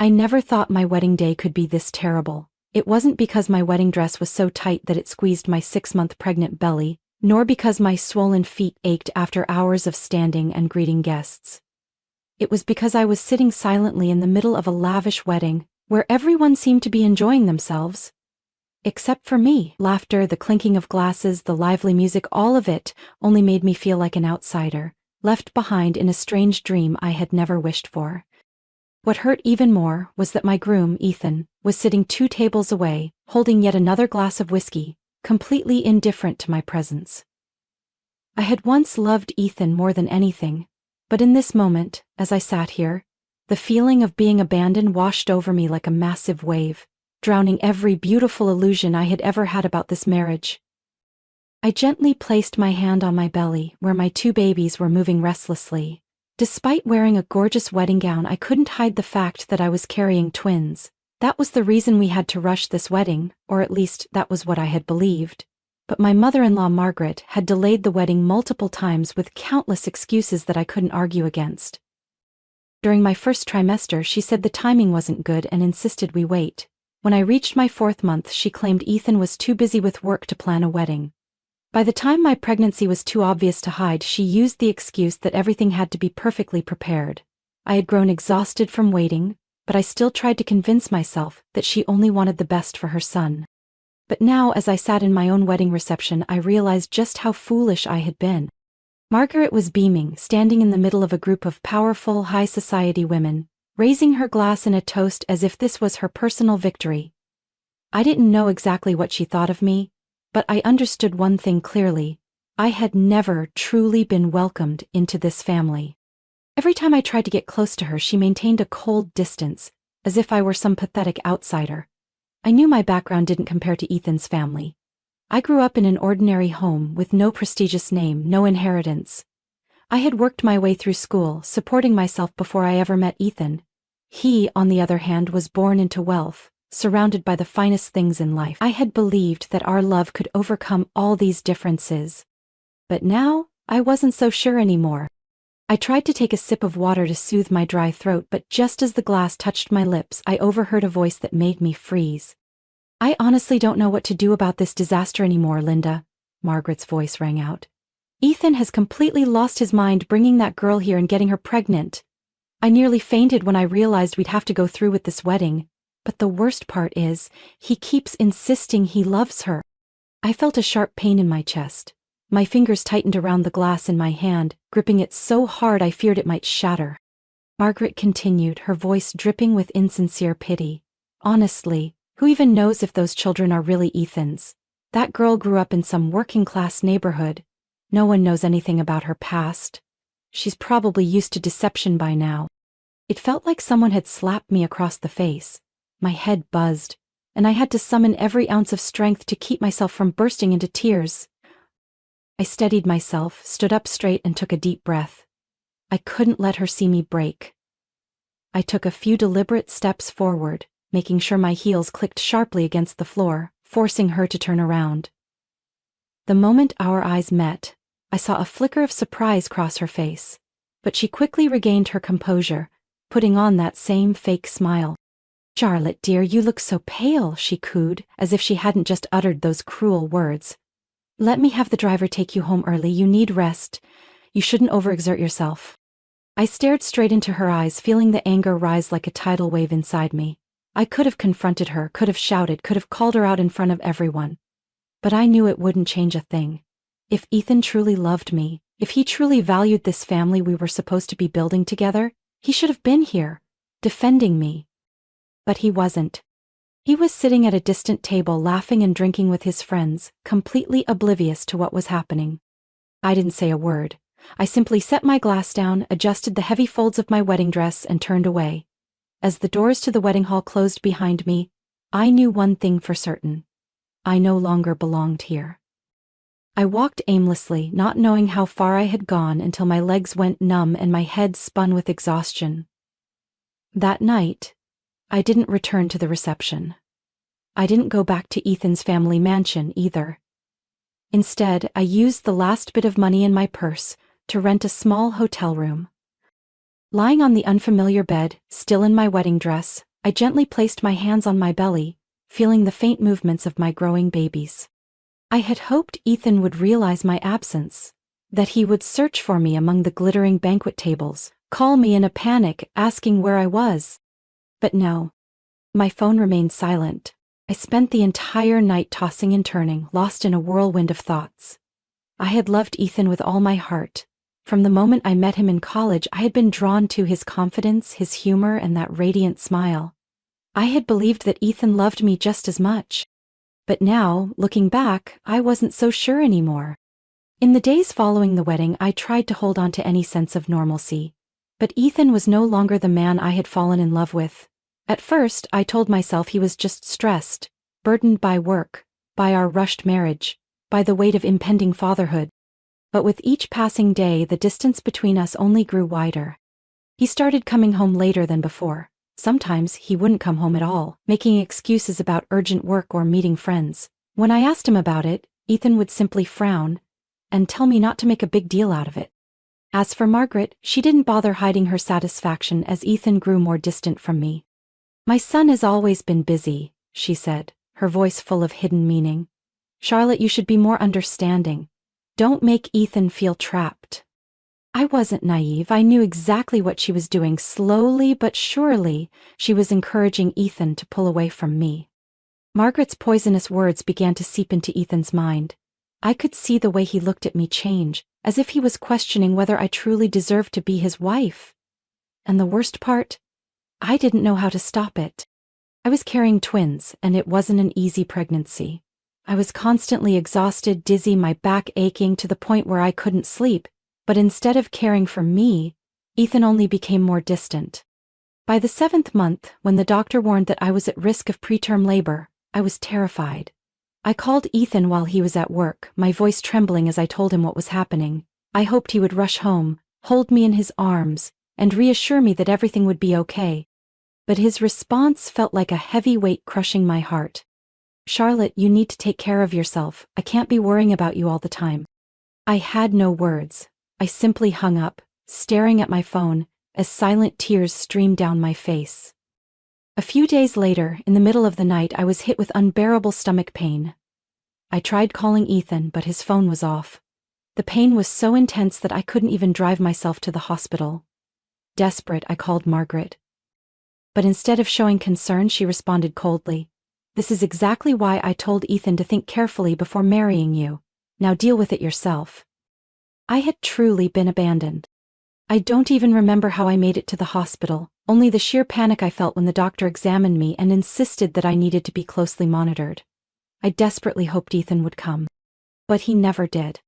I never thought my wedding day could be this terrible. It wasn't because my wedding dress was so tight that it squeezed my 6-month pregnant belly, nor because my swollen feet ached after hours of standing and greeting guests. It was because I was sitting silently in the middle of a lavish wedding, where everyone seemed to be enjoying themselves. Except for me. Laughter, the clinking of glasses, the lively music, all of it only made me feel like an outsider, left behind in a strange dream I had never wished for. What hurt even more was that my groom, Ethan, was sitting 2 tables away, holding yet another glass of whiskey, completely indifferent to my presence. I had once loved Ethan more than anything, but in this moment, as I sat here, the feeling of being abandoned washed over me like a massive wave, drowning every beautiful illusion I had ever had about this marriage. I gently placed my hand on my belly, where my 2 babies were moving restlessly. Despite wearing a gorgeous wedding gown, I couldn't hide the fact that I was carrying twins. That was the reason we had to rush this wedding, or at least that was what I had believed. But my mother-in-law Margaret had delayed the wedding multiple times with countless excuses that I couldn't argue against. During my first trimester, she said the timing wasn't good and insisted we wait. When I reached my 4th month, she claimed Ethan was too busy with work to plan a wedding. By the time my pregnancy was too obvious to hide, she used the excuse that everything had to be perfectly prepared. I had grown exhausted from waiting, but I still tried to convince myself that she only wanted the best for her son. But now, as I sat in my own wedding reception, I realized just how foolish I had been. Margaret was beaming, standing in the middle of a group of powerful, high society women, raising her glass in a toast as if this was her personal victory. I didn't know exactly what she thought of me, but I understood one thing clearly: I had never truly been welcomed into this family. Every time I tried to get close to her, she maintained a cold distance, as if I were some pathetic outsider. I knew my background didn't compare to Ethan's family. I grew up in an ordinary home with no prestigious name, no inheritance. I had worked my way through school, supporting myself before I ever met Ethan. He, on the other hand, was born into wealth, surrounded by the finest things in life. I had believed that our love could overcome all these differences. But now, I wasn't so sure anymore. I tried to take a sip of water to soothe my dry throat, but just as the glass touched my lips, I overheard a voice that made me freeze. "I honestly don't know what to do about this disaster anymore, Linda," Margaret's voice rang out. "Ethan has completely lost his mind bringing that girl here and getting her pregnant. I nearly fainted when I realized we'd have to go through with this wedding. But the worst part is, he keeps insisting he loves her." I felt a sharp pain in my chest. My fingers tightened around the glass in my hand, gripping it so hard I feared it might shatter. Margaret continued, her voice dripping with insincere pity. "Honestly, who even knows if those children are really Ethan's? That girl grew up in some working-class neighborhood. No one knows anything about her past. She's probably used to deception by now." It felt like someone had slapped me across the face. My head buzzed, and I had to summon every ounce of strength to keep myself from bursting into tears. I steadied myself, stood up straight, and took a deep breath. I couldn't let her see me break. I took a few deliberate steps forward, making sure my heels clicked sharply against the floor, forcing her to turn around. The moment our eyes met, I saw a flicker of surprise cross her face, but she quickly regained her composure, putting on that same fake smile. "Charlotte, dear, you look so pale," she cooed, as if she hadn't just uttered those cruel words. "Let me have the driver take you home early. You need rest. You shouldn't overexert yourself." I stared straight into her eyes, feeling the anger rise like a tidal wave inside me. I could have confronted her, could have shouted, could have called her out in front of everyone. But I knew it wouldn't change a thing. If Ethan truly loved me, if he truly valued this family we were supposed to be building together, he should have been here, defending me. But he wasn't. He was sitting at a distant table laughing and drinking with his friends, completely oblivious to what was happening. I didn't say a word. I simply set my glass down, adjusted the heavy folds of my wedding dress, and turned away. As the doors to the wedding hall closed behind me, I knew one thing for certain. I no longer belonged here. I walked aimlessly, not knowing how far I had gone, until my legs went numb and my head spun with exhaustion. That night, I didn't return to the reception. I didn't go back to Ethan's family mansion either. Instead, I used the last bit of money in my purse to rent a small hotel room. Lying on the unfamiliar bed, still in my wedding dress, I gently placed my hands on my belly, feeling the faint movements of my growing babies. I had hoped Ethan would realize my absence, that he would search for me among the glittering banquet tables, call me in a panic, asking where I was. But no. My phone remained silent. I spent the entire night tossing and turning, lost in a whirlwind of thoughts. I had loved Ethan with all my heart. From the moment I met him in college, I had been drawn to his confidence, his humor, and that radiant smile. I had believed that Ethan loved me just as much. But now, looking back, I wasn't so sure anymore. In the days following the wedding, I tried to hold on to any sense of normalcy. But Ethan was no longer the man I had fallen in love with. At first, I told myself he was just stressed, burdened by work, by our rushed marriage, by the weight of impending fatherhood. But with each passing day, the distance between us only grew wider. He started coming home later than before. Sometimes he wouldn't come home at all, making excuses about urgent work or meeting friends. When I asked him about it, Ethan would simply frown and tell me not to make a big deal out of it. As for Margaret, she didn't bother hiding her satisfaction as Ethan grew more distant from me. "My son has always been busy," she said, her voice full of hidden meaning. "Charlotte, you should be more understanding. Don't make Ethan feel trapped." I wasn't naive. I knew exactly what she was doing. Slowly but surely, she was encouraging Ethan to pull away from me. Margaret's poisonous words began to seep into Ethan's mind. I could see the way he looked at me change, as if he was questioning whether I truly deserved to be his wife. And the worst part? I didn't know how to stop it. I was carrying twins, and it wasn't an easy pregnancy. I was constantly exhausted, dizzy, my back aching to the point where I couldn't sleep, but instead of caring for me, Ethan only became more distant. By the 7th month, when the doctor warned that I was at risk of preterm labor, I was terrified. I called Ethan while he was at work, my voice trembling as I told him what was happening. I hoped he would rush home, hold me in his arms, and reassure me that everything would be okay. But his response felt like a heavy weight crushing my heart. "Charlotte, you need to take care of yourself. I can't be worrying about you all the time." I had no words. I simply hung up, staring at my phone, as silent tears streamed down my face. A few days later, in the middle of the night, I was hit with unbearable stomach pain. I tried calling Ethan, but his phone was off. The pain was so intense that I couldn't even drive myself to the hospital. Desperate, I called Margaret. But instead of showing concern, she responded coldly. "This is exactly why I told Ethan to think carefully before marrying you. Now deal with it yourself." I had truly been abandoned. I don't even remember how I made it to the hospital, only the sheer panic I felt when the doctor examined me and insisted that I needed to be closely monitored. I desperately hoped Ethan would come. But he never did.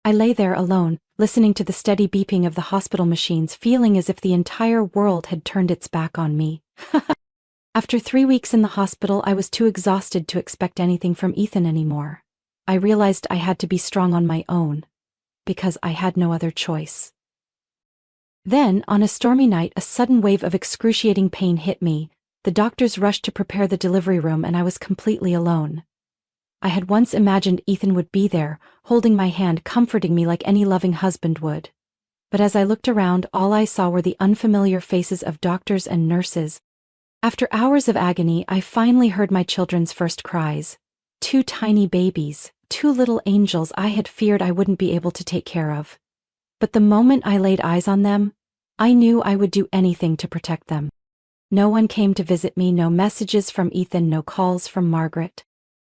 I lay there alone, listening to the steady beeping of the hospital machines, feeling as if the entire world had turned its back on me. After 3 weeks in the hospital, I was too exhausted to expect anything from Ethan anymore. I realized I had to be strong on my own, because I had no other choice. Then, on a stormy night, a sudden wave of excruciating pain hit me. The doctors rushed to prepare the delivery room, and I was completely alone. I had once imagined Ethan would be there, holding my hand, comforting me like any loving husband would. But as I looked around, all I saw were the unfamiliar faces of doctors and nurses. After hours of agony, I finally heard my children's first cries. 2 tiny babies, 2 little angels I had feared I wouldn't be able to take care of. But the moment I laid eyes on them, I knew I would do anything to protect them. No one came to visit me, no messages from Ethan, no calls from Margaret.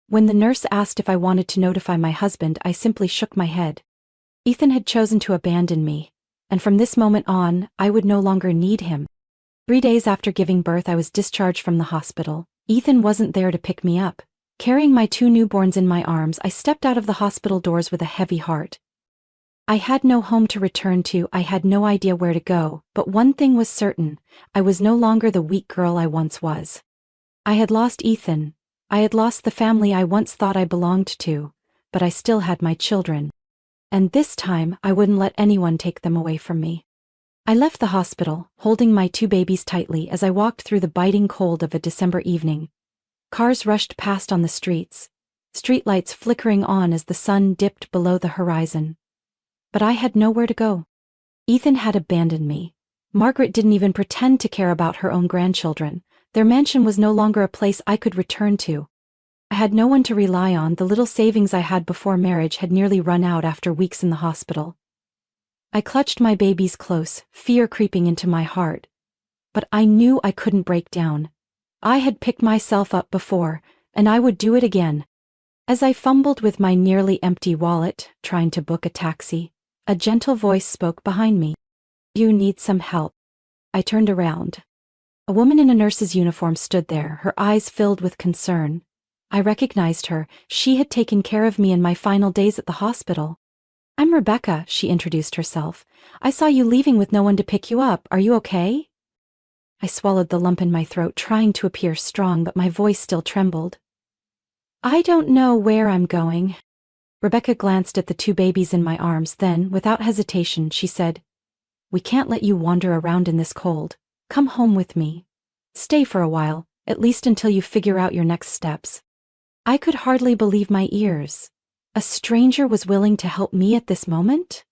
When the nurse asked if I wanted to notify my husband, I simply shook my head. Ethan had chosen to abandon me, and from this moment on, I would no longer need him. 3 days after giving birth, I was discharged from the hospital. Ethan wasn't there to pick me up. Carrying my 2 newborns in my arms, I stepped out of the hospital doors with a heavy heart. I had no home to return to, I had no idea where to go, but one thing was certain: I was no longer the weak girl I once was. I had lost Ethan. I had lost the family I once thought I belonged to, but I still had my children. And this time, I wouldn't let anyone take them away from me. I left the hospital, holding my 2 babies tightly as I walked through the biting cold of a December evening. Cars rushed past on the streets, streetlights flickering on as the sun dipped below the horizon. But I had nowhere to go. Ethan had abandoned me. Margaret didn't even pretend to care about her own grandchildren. Their mansion was no longer a place I could return to. I had no one to rely on. The little savings I had before marriage had nearly run out after weeks in the hospital. I clutched my babies close, fear creeping into my heart. But I knew I couldn't break down. I had picked myself up before, and I would do it again. As I fumbled with my nearly empty wallet, trying to book a taxi, a gentle voice spoke behind me. "You need some help." I turned around. A woman in a nurse's uniform stood there, her eyes filled with concern. I recognized her. She had taken care of me in my final days at the hospital. "I'm Rebecca," she introduced herself. "I saw you leaving with no one to pick you up. Are you okay?" I swallowed the lump in my throat, trying to appear strong, but my voice still trembled. "I don't know where I'm going." Rebecca glanced at the two babies in my arms, then, without hesitation, she said, "We can't let you wander around in this cold. Come home with me. Stay for a while, at least until you figure out your next steps." I could hardly believe my ears. A stranger was willing to help me at this moment?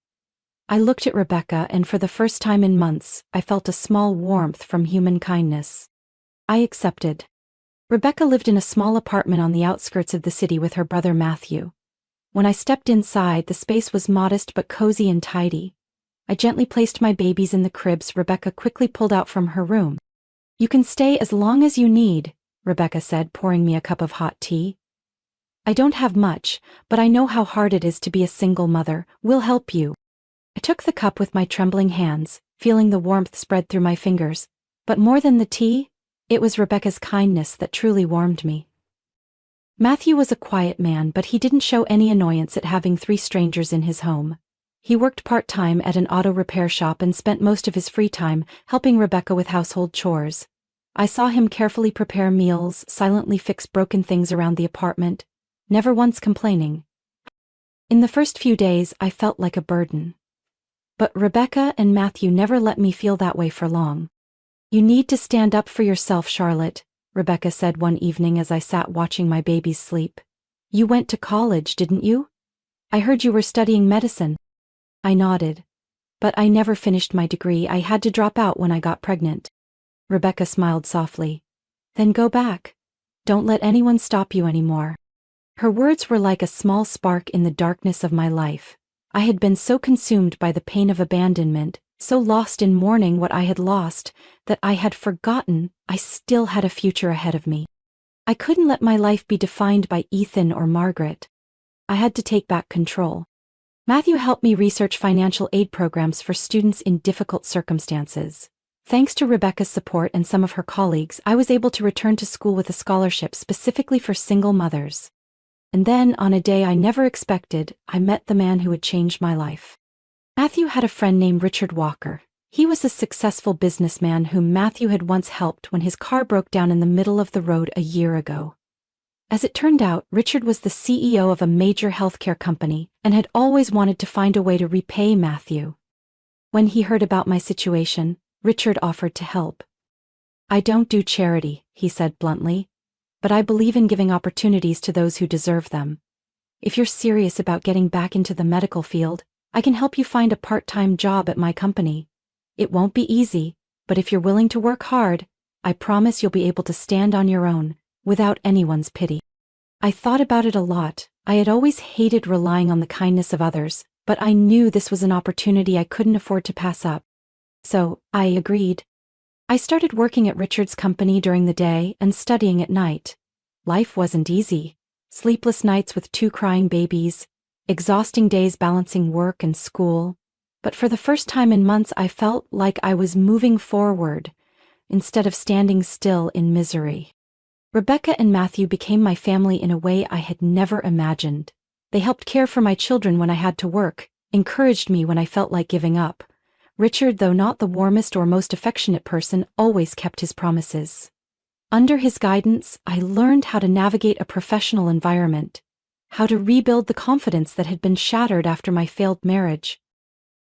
I looked at Rebecca, and for the first time in months, I felt a small warmth from human kindness. I accepted. Rebecca lived in a small apartment on the outskirts of the city with her brother Matthew. When I stepped inside, the space was modest but cozy and tidy. I gently placed my babies in the cribs Rebecca quickly pulled out from her room. "You can stay as long as you need," Rebecca said, pouring me a cup of hot tea. "I don't have much, but I know how hard it is to be a single mother. We'll help you." I took the cup with my trembling hands, feeling the warmth spread through my fingers. But more than the tea, it was Rebecca's kindness that truly warmed me. Matthew was a quiet man, but he didn't show any annoyance at having 3 strangers in his home. He worked part-time at an auto repair shop and spent most of his free time helping Rebecca with household chores. I saw him carefully prepare meals, silently fix broken things around the apartment, never once complaining. In the first few days, I felt like a burden. But Rebecca and Matthew never let me feel that way for long. "You need to stand up for yourself, Charlotte," Rebecca said one evening as I sat watching my babies sleep. "You went to college, didn't you? I heard you were studying medicine." I nodded. "But I never finished my degree. I had to drop out when I got pregnant." Rebecca smiled softly. "Then go back. Don't let anyone stop you anymore." Her words were like a small spark in the darkness of my life. I had been so consumed by the pain of abandonment, so lost in mourning what I had lost, that I had forgotten I still had a future ahead of me. I couldn't let my life be defined by Ethan or Margaret. I had to take back control. Matthew helped me research financial aid programs for students in difficult circumstances. Thanks to Rebecca's support and some of her colleagues, I was able to return to school with a scholarship specifically for single mothers. And then, on a day I never expected, I met the man who would change my life. Matthew had a friend named Richard Walker. He was a successful businessman whom Matthew had once helped when his car broke down in the middle of the road a year ago. As it turned out, Richard was the CEO of a major healthcare company and had always wanted to find a way to repay Matthew. When he heard about my situation, Richard offered to help. "I don't do charity," he said bluntly, "but I believe in giving opportunities to those who deserve them. If you're serious about getting back into the medical field, I can help you find a part-time job at my company. It won't be easy, but if you're willing to work hard, I promise you'll be able to stand on your own, without anyone's pity." I thought about it a lot. I had always hated relying on the kindness of others, but I knew this was an opportunity I couldn't afford to pass up. So, I agreed. I started working at Richard's company during the day and studying at night. Life wasn't easy. Sleepless nights with 2 crying babies, exhausting days balancing work and school. But for the first time in months, I felt like I was moving forward, instead of standing still in misery. Rebecca and Matthew became my family in a way I had never imagined. They helped care for my children when I had to work, encouraged me when I felt like giving up. Richard, though not the warmest or most affectionate person, always kept his promises. Under his guidance, I learned how to navigate a professional environment, how to rebuild the confidence that had been shattered after my failed marriage.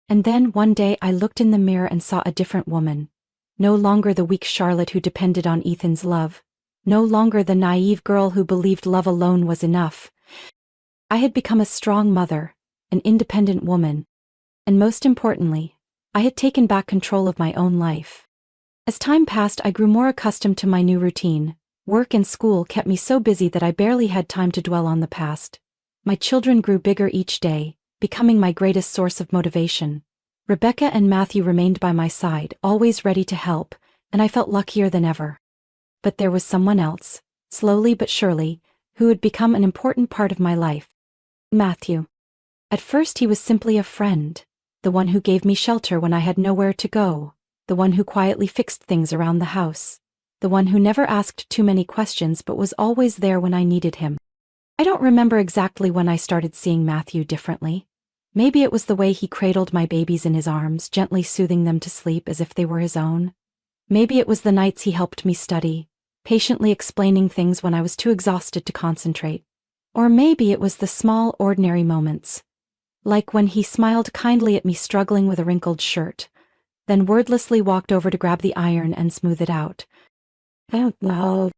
And then one day I looked in the mirror and saw a different woman. No longer the weak Charlotte who depended on Ethan's love. No longer the naive girl who believed love alone was enough. I had become a strong mother, an independent woman, and most importantly, I had taken back control of my own life. As time passed, I grew more accustomed to my new routine. Work and school kept me so busy that I barely had time to dwell on the past. My children grew bigger each day, becoming my greatest source of motivation. Rebecca and Matthew remained by my side, always ready to help, and I felt luckier than ever. But there was someone else, slowly but surely, who had become an important part of my life. Matthew. At first he was simply a friend, the one who gave me shelter when I had nowhere to go, the one who quietly fixed things around the house, the one who never asked too many questions but was always there when I needed him. I don't remember exactly when I started seeing Matthew differently. Maybe it was the way he cradled my babies in his arms, gently soothing them to sleep as if they were his own. Maybe it was the nights he helped me study, patiently explaining things when I was too exhausted to concentrate. Or maybe it was the small, ordinary moments. Like when he smiled kindly at me struggling with a wrinkled shirt, then wordlessly walked over to grab the iron and smooth it out. I don't know.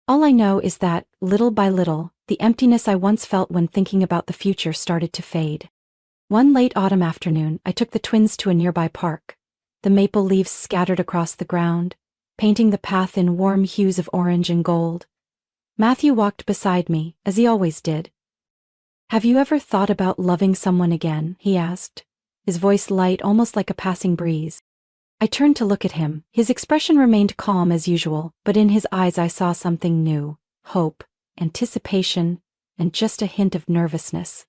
All I know is that, little by little, the emptiness I once felt when thinking about the future started to fade. One late autumn afternoon, I took the twins to a nearby park. The maple leaves scattered across the ground, painting the path in warm hues of orange and gold. Matthew walked beside me, as he always did. "Have you ever thought about loving someone again?" he asked, his voice light, almost like a passing breeze. I turned to look at him. His expression remained calm as usual, but in his eyes I saw something new: hope, anticipation, and just a hint of nervousness.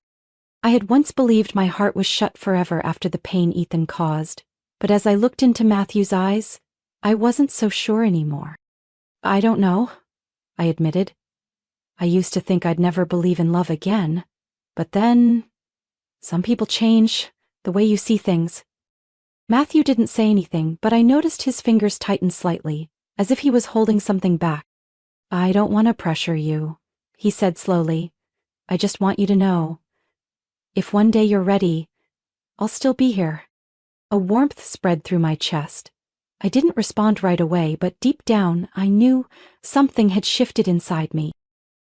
I had once believed my heart was shut forever after the pain Ethan caused, but as I looked into Matthew's eyes, I wasn't so sure anymore. "I don't know," I admitted. "I used to think I'd never believe in love again, but then, some people change, the way you see things." Matthew didn't say anything, but I noticed his fingers tighten slightly, as if he was holding something back. "I don't want to pressure you," he said slowly. "I just want you to know, if one day you're ready, I'll still be here." A warmth spread through my chest. I didn't respond right away, but deep down, I knew something had shifted inside me.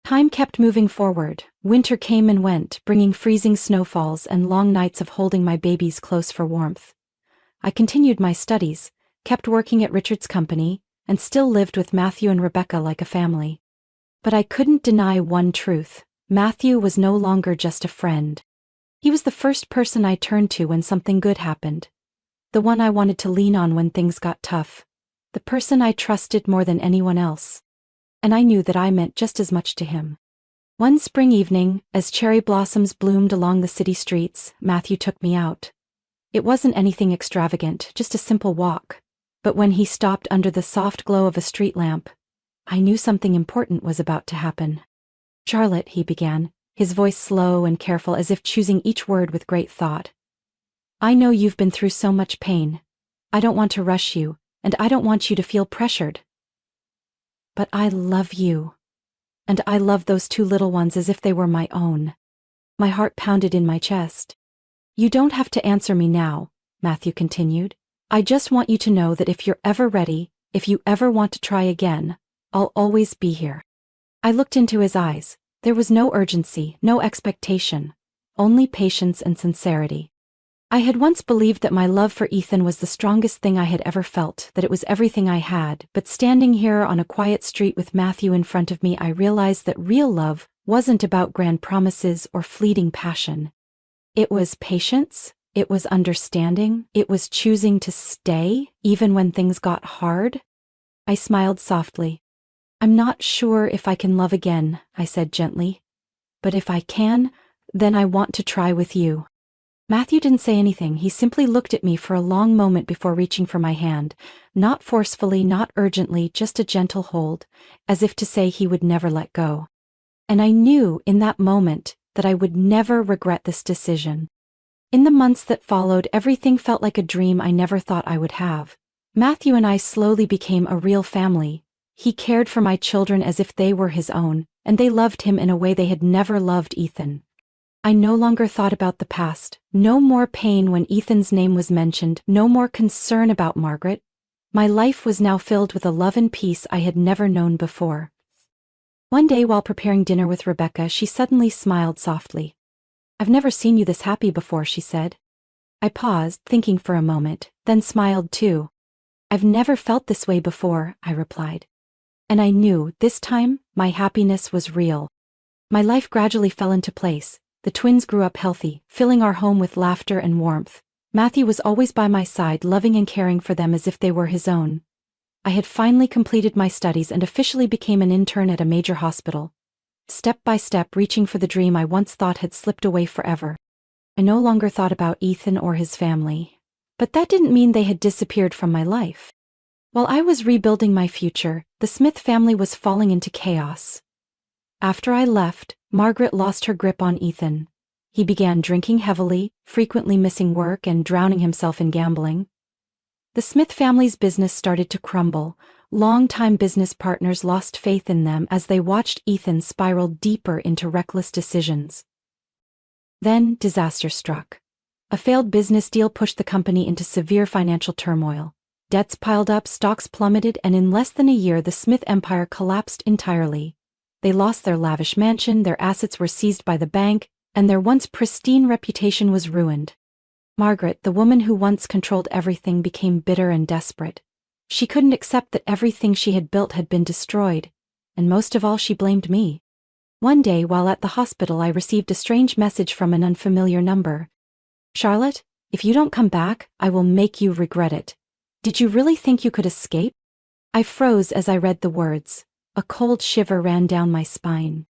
Time kept moving forward. Winter came and went, bringing freezing snowfalls and long nights of holding my babies close for warmth. I continued my studies, kept working at Richard's company, and still lived with Matthew and Rebecca like a family. But I couldn't deny one truth: Matthew was no longer just a friend. He was the first person I turned to when something good happened. The one I wanted to lean on when things got tough. The person I trusted more than anyone else. And I knew that I meant just as much to him. One spring evening, as cherry blossoms bloomed along the city streets, Matthew took me out. It wasn't anything extravagant, just a simple walk. But when he stopped under the soft glow of a street lamp, I knew something important was about to happen. "Charlotte," he began, his voice slow and careful, as if choosing each word with great thought. "I know you've been through so much pain. I don't want to rush you, and I don't want you to feel pressured. But I love you. And I love those two little ones as if they were my own." My heart pounded in my chest. "You don't have to answer me now," Matthew continued. "I just want you to know that if you're ever ready, if you ever want to try again, I'll always be here." I looked into his eyes. There was no urgency, no expectation, only patience and sincerity. I had once believed that my love for Ethan was the strongest thing I had ever felt, that it was everything I had, but standing here on a quiet street with Matthew in front of me, I realized that real love wasn't about grand promises or fleeting passion. It was patience, it was understanding, it was choosing to stay, even when things got hard. I smiled softly. "I'm not sure if I can love again," I said gently. "But if I can, then I want to try with you." Matthew didn't say anything. He simply looked at me for a long moment before reaching for my hand, not forcefully, not urgently, just a gentle hold, as if to say he would never let go. And I knew in that moment that I would never regret this decision. In the months that followed, everything felt like a dream I never thought I would have. Matthew and I slowly became a real family. He cared for my children as if they were his own, and they loved him in a way they had never loved Ethan. I no longer thought about the past. No more pain when Ethan's name was mentioned, no more concern about Margaret. My life was now filled with a love and peace I had never known before. One day while preparing dinner with Rebecca, she suddenly smiled softly. "I've never seen you this happy before," she said. I paused, thinking for a moment, then smiled too. I've never felt this way before, I replied. And I knew, this time, my happiness was real. My life gradually fell into place. The twins grew up healthy, filling our home with laughter and warmth. Matthew was always by my side, loving and caring for them as if they were his own. I had finally completed my studies and officially became an intern at a major hospital. Step by step, reaching for the dream I once thought had slipped away forever. I no longer thought about Ethan or his family. But that didn't mean they had disappeared from my life. While I was rebuilding my future, the Smith family was falling into chaos. After I left, Margaret lost her grip on Ethan. He began drinking heavily, frequently missing work and drowning himself in gambling. The Smith family's business started to crumble. Longtime business partners lost faith in them as they watched Ethan spiral deeper into reckless decisions. Then, disaster struck. A failed business deal pushed the company into severe financial turmoil. Debts piled up, stocks plummeted, and in less than a year the Smith empire collapsed entirely. They lost their lavish mansion, their assets were seized by the bank, and their once pristine reputation was ruined. Margaret, the woman who once controlled everything, became bitter and desperate. She couldn't accept that everything she had built had been destroyed, and most of all she blamed me. One day while at the hospital I received a strange message from an unfamiliar number. "Charlotte, if you don't come back, I will make you regret it. Did you really think you could escape?" I froze as I read the words. A cold shiver ran down my spine.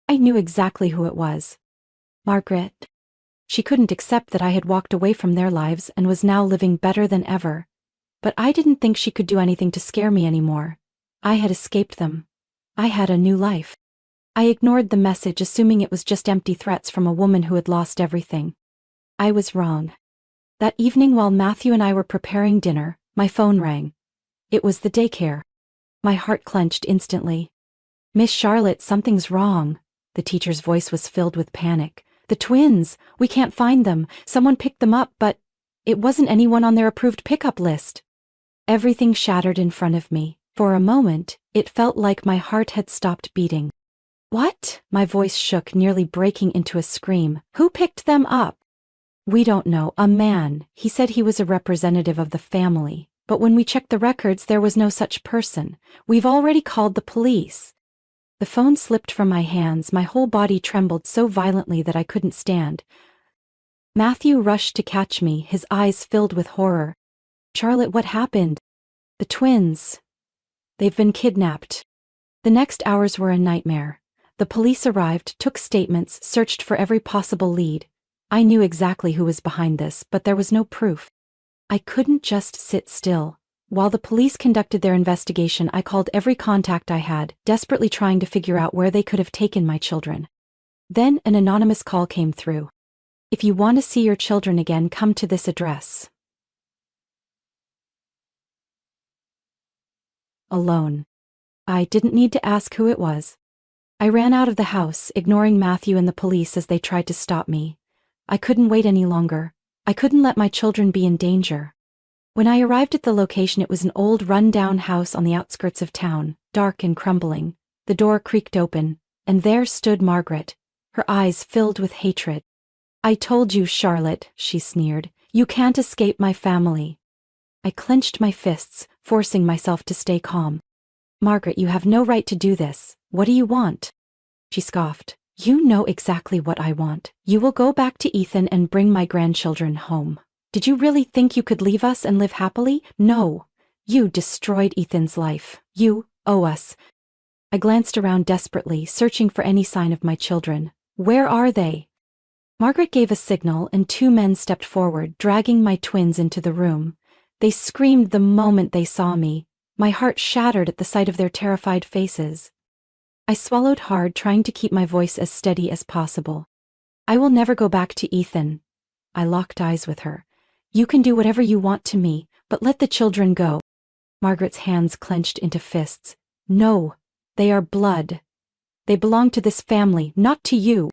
I knew exactly who it was. Margaret. She couldn't accept that I had walked away from their lives and was now living better than ever. But I didn't think she could do anything to scare me anymore. I had escaped them. I had a new life. I ignored the message, assuming it was just empty threats from a woman who had lost everything. I was wrong. That evening while Matthew and I were preparing dinner, my phone rang. It was the daycare. My heart clenched instantly. "Miss Charlotte, something's wrong." The teacher's voice was filled with panic. "The twins! We can't find them. Someone picked them up, but it wasn't anyone on their approved pickup list." Everything shattered in front of me. For a moment, it felt like my heart had stopped beating. "What?" My voice shook, nearly breaking into a scream. "Who picked them up?" "We don't know. A man. He said he was a representative of the family. But when we checked the records, there was no such person. We've already called the police." The phone slipped from my hands. My whole body trembled so violently that I couldn't stand. Matthew rushed to catch me, his eyes filled with horror. "Charlotte, what happened?" "The twins. They've been kidnapped." The next hours were a nightmare. The police arrived, took statements, searched for every possible lead. I knew exactly who was behind this, but there was no proof. I couldn't just sit still. While the police conducted their investigation, I called every contact I had, desperately trying to figure out where they could have taken my children. Then an anonymous call came through. "If you want to see your children again, come to this address." Alone. I didn't need to ask who it was. I ran out of the house, ignoring Matthew and the police as they tried to stop me. I couldn't wait any longer. I couldn't let my children be in danger. When I arrived at the location, it was an old run-down house on the outskirts of town, dark and crumbling. The door creaked open, and there stood Margaret, her eyes filled with hatred. "I told you, Charlotte," she sneered. "You can't escape my family." I clenched my fists, forcing myself to stay calm. "Margaret, you have no right to do this. What do you want?" She scoffed. "You know exactly what I want. You will go back to Ethan and bring my grandchildren home. Did you really think you could leave us and live happily? No. You destroyed Ethan's life. You owe us." I glanced around desperately, searching for any sign of my children. "Where are they?" Margaret gave a signal, and two men stepped forward, dragging my twins into the room. They screamed the moment they saw me. My heart shattered at the sight of their terrified faces. I swallowed hard, trying to keep my voice as steady as possible. "I will never go back to Ethan." I locked eyes with her. "You can do whatever you want to me, but let the children go." Margaret's hands clenched into fists. "No, they are blood. They belong to this family, not to you."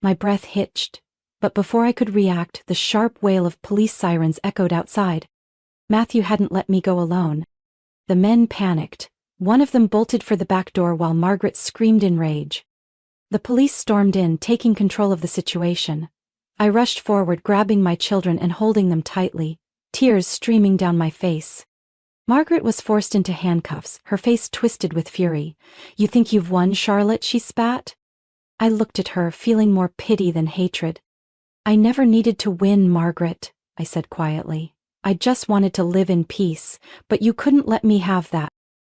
My breath hitched, but before I could react, the sharp wail of police sirens echoed outside. Matthew hadn't let me go alone. The men panicked. One of them bolted for the back door while Margaret screamed in rage. The police stormed in, taking control of the situation. I rushed forward, grabbing my children and holding them tightly, tears streaming down my face. Margaret was forced into handcuffs, her face twisted with fury. "You think you've won, Charlotte?" she spat. I looked at her, feeling more pity than hatred. "I never needed to win, Margaret," I said quietly. "I just wanted to live in peace, but you couldn't let me have that."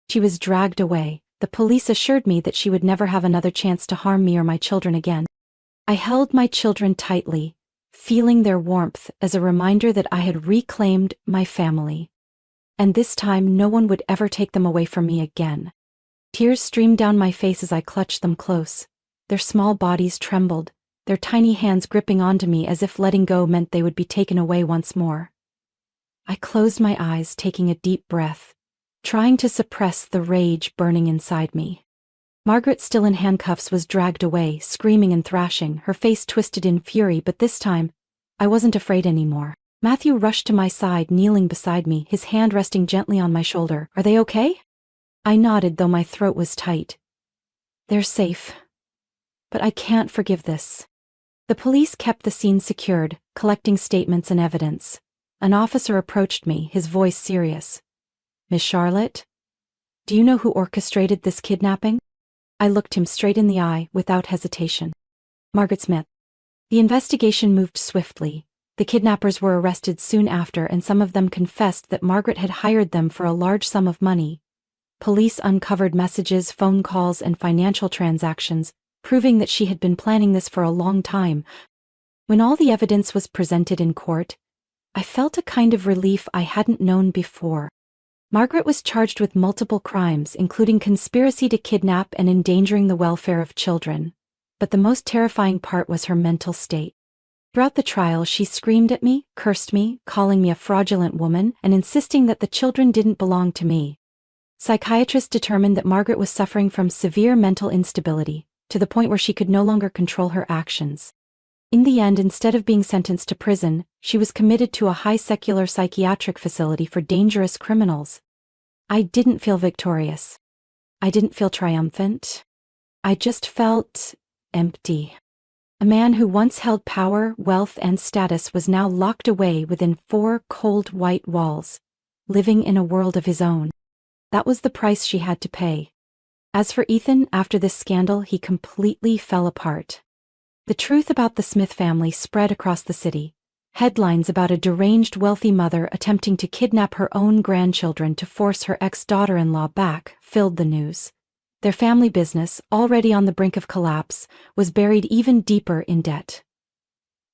She was dragged away. The police assured me that she would never have another chance to harm me or my children again. I held my children tightly, feeling their warmth as a reminder that I had reclaimed my family. And this time no one would ever take them away from me again. Tears streamed down my face as I clutched them close. Their small bodies trembled, their tiny hands gripping onto me as if letting go meant they would be taken away once more. I closed my eyes, taking a deep breath, trying to suppress the rage burning inside me. Margaret, still in handcuffs, was dragged away, screaming and thrashing, her face twisted in fury, but this time, I wasn't afraid anymore. Matthew rushed to my side, kneeling beside me, his hand resting gently on my shoulder. "Are they okay?" I nodded, though my throat was tight. "They're safe. But I can't forgive this." The police kept the scene secured, collecting statements and evidence. An officer approached me, his voice serious. "Miss Charlotte? Do you know who orchestrated this kidnapping?" I looked him straight in the eye, without hesitation. "Margaret Smith." The investigation moved swiftly. The kidnappers were arrested soon after, and some of them confessed that Margaret had hired them for a large sum of money. Police uncovered messages, phone calls, and financial transactions, proving that she had been planning this for a long time. When all the evidence was presented in court, I felt a kind of relief I hadn't known before. Margaret was charged with multiple crimes, including conspiracy to kidnap and endangering the welfare of children. But the most terrifying part was her mental state. Throughout the trial, she screamed at me, cursed me, calling me a fraudulent woman, and insisting that the children didn't belong to me. Psychiatrists determined that Margaret was suffering from severe mental instability, to the point where she could no longer control her actions. In the end, instead of being sentenced to prison, she was committed to a high secular psychiatric facility for dangerous criminals. I didn't feel victorious. I didn't feel triumphant. I just felt empty. A man who once held power, wealth, and status was now locked away within 4 cold white walls, living in a world of his own. That was the price she had to pay. As for Ethan, after this scandal, he completely fell apart. The truth about the Smith family spread across the city. Headlines about a deranged wealthy mother attempting to kidnap her own grandchildren to force her ex-daughter-in-law back filled the news. Their family business, already on the brink of collapse, was buried even deeper in debt.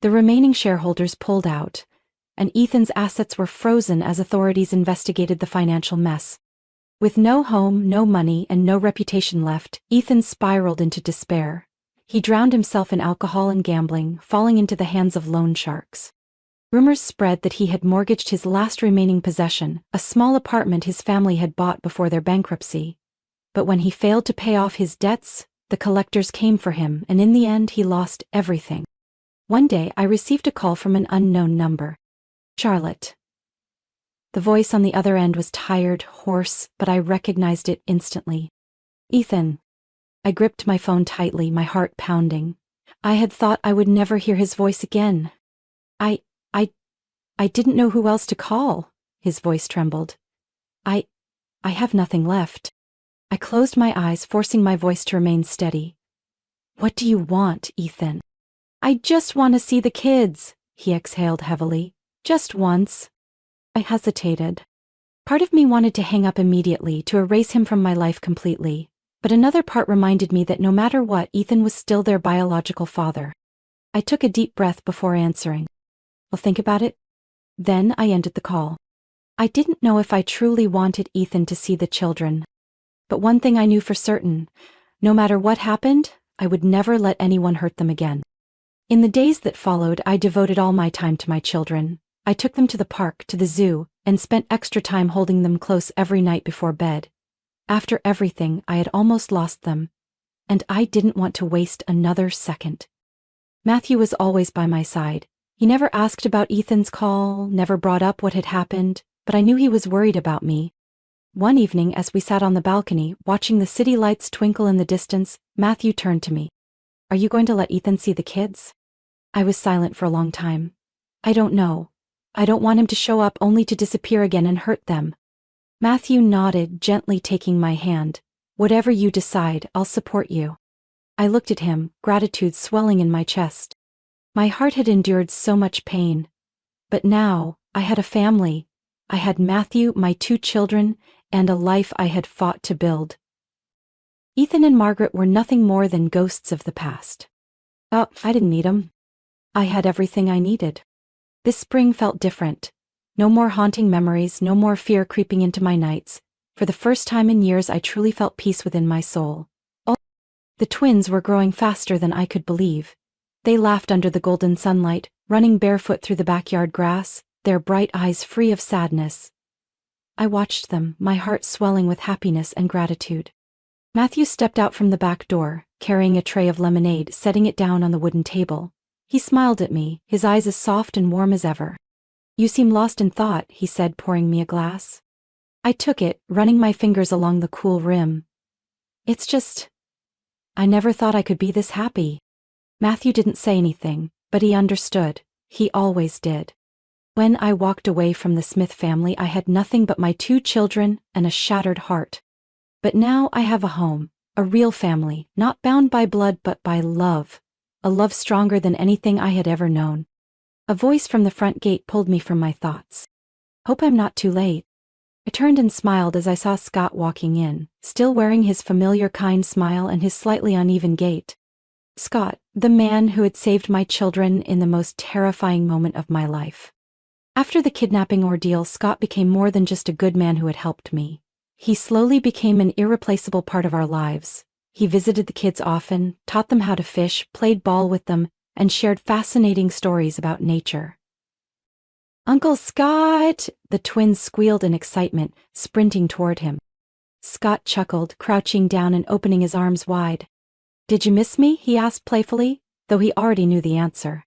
The remaining shareholders pulled out, and Ethan's assets were frozen as authorities investigated the financial mess. With no home, no money, and no reputation left, Ethan spiraled into despair. He drowned himself in alcohol and gambling, falling into the hands of loan sharks. Rumors spread that he had mortgaged his last remaining possession, a small apartment his family had bought before their bankruptcy. But when he failed to pay off his debts, the collectors came for him, and in the end he lost everything. One day I received a call from an unknown number. "Charlotte." The voice on the other end was tired, hoarse, but I recognized it instantly. "Ethan." I gripped my phone tightly, my heart pounding. I had thought I would never hear his voice again. I didn't know who else to call." His voice trembled. I have nothing left." I closed my eyes, forcing my voice to remain steady. "What do you want, Ethan?" "I just want to see the kids," he exhaled heavily. "Just once." I hesitated. Part of me wanted to hang up immediately, to erase him from my life completely, but another part reminded me that no matter what, Ethan was still their biological father. I took a deep breath before answering. "I'll think about it." Then I ended the call. I didn't know if I truly wanted Ethan to see the children. But one thing I knew for certain: no matter what happened, I would never let anyone hurt them again. In the days that followed, I devoted all my time to my children. I took them to the park, to the zoo, and spent extra time holding them close every night before bed. After everything, I had almost lost them, and I didn't want to waste another second. Matthew was always by my side. He never asked about Ethan's call, never brought up what had happened, but I knew he was worried about me. One evening, as we sat on the balcony, watching the city lights twinkle in the distance, Matthew turned to me. "Are you going to let Ethan see the kids?" I was silent for a long time. "I don't know. I don't want him to show up only to disappear again and hurt them." Matthew nodded, gently taking my hand. Whatever you decide, I'll support you. I looked at him, gratitude swelling in my chest. My heart had endured so much pain. But now, I had a family. I had Matthew, my 2 children, and a life I had fought to build. Ethan and Margaret were nothing more than ghosts of the past. Oh, I didn't need 'em. I had everything I needed. This spring felt different. No more haunting memories, no more fear creeping into my nights. For the first time in years I truly felt peace within my soul. The twins were growing faster than I could believe. They laughed under the golden sunlight, running barefoot through the backyard grass, their bright eyes free of sadness. I watched them, my heart swelling with happiness and gratitude. Matthew stepped out from the back door, carrying a tray of lemonade, setting it down on the wooden table. He smiled at me, his eyes as soft and warm as ever. "You seem lost in thought," he said, pouring me a glass. I took it, running my fingers along the cool rim. "It's just, I never thought I could be this happy." Matthew didn't say anything, but he understood. He always did. When I walked away from the Smith family, I had nothing but my 2 children and a shattered heart. But now I have a home, a real family, not bound by blood but by love, a love stronger than anything I had ever known. A voice from the front gate pulled me from my thoughts. "Hope I'm not too late." I turned and smiled as I saw Scott walking in, still wearing his familiar kind smile and his slightly uneven gait. Scott, the man who had saved my children in the most terrifying moment of my life. After the kidnapping ordeal, Scott became more than just a good man who had helped me. He slowly became an irreplaceable part of our lives. He visited the kids often, taught them how to fish, played ball with them, and shared fascinating stories about nature. "Uncle Scott!" The twins squealed in excitement, sprinting toward him. Scott chuckled, crouching down and opening his arms wide. "Did you miss me?" he asked playfully, though he already knew the answer.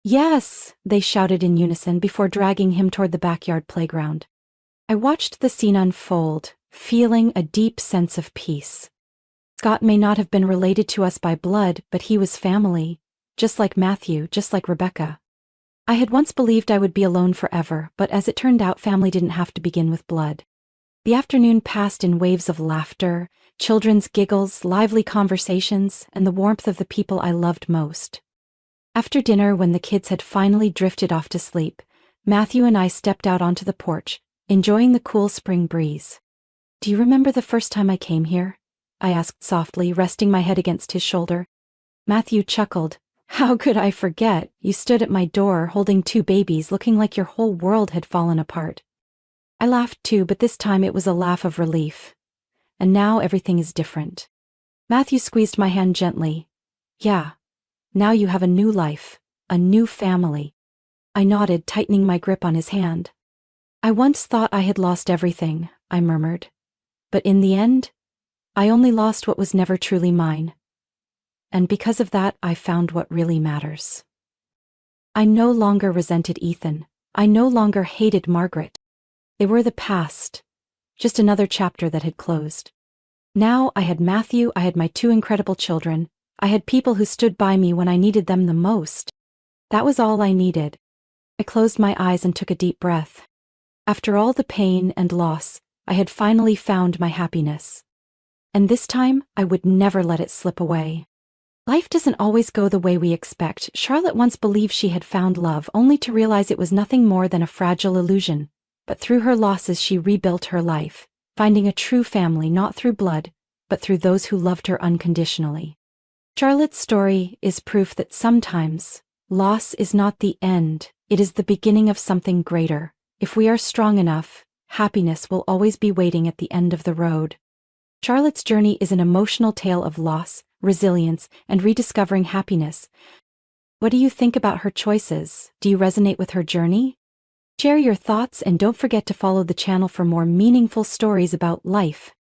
"Yes!" they shouted in unison before dragging him toward the backyard playground. I watched the scene unfold, feeling a deep sense of peace. Scott may not have been related to us by blood, but he was family, just like Matthew, just like Rebecca. I had once believed I would be alone forever, but as it turned out, family didn't have to begin with blood. The afternoon passed in waves of laughter, children's giggles, lively conversations, and the warmth of the people I loved most. After dinner, when the kids had finally drifted off to sleep, Matthew and I stepped out onto the porch, enjoying the cool spring breeze. "Do you remember the first time I came here?" I asked softly, resting my head against his shoulder. Matthew chuckled. "How could I forget? You stood at my door, holding 2 babies, looking like your whole world had fallen apart." I laughed too, but this time it was a laugh of relief. "And now everything is different." Matthew squeezed my hand gently. "Yeah. Now you have a new life, a new family." I nodded, tightening my grip on his hand. "I once thought I had lost everything," I murmured. "But in the end, I only lost what was never truly mine. And because of that, I found what really matters." I no longer resented Ethan. I no longer hated Margaret. They were the past, just another chapter that had closed. Now I had Matthew, I had my 2 incredible children, I had people who stood by me when I needed them the most. That was all I needed. I closed my eyes and took a deep breath. After all the pain and loss, I had finally found my happiness. And this time, I would never let it slip away. Life doesn't always go the way we expect. Charlotte once believed she had found love, only to realize it was nothing more than a fragile illusion. But through her losses, she rebuilt her life, finding a true family not through blood, but through those who loved her unconditionally. Charlotte's story is proof that sometimes, loss is not the end, it is the beginning of something greater. If we are strong enough, happiness will always be waiting at the end of the road. Charlotte's journey is an emotional tale of loss, resilience, and rediscovering happiness. What do you think about her choices? Do you resonate with her journey? Share your thoughts and don't forget to follow the channel for more meaningful stories about life,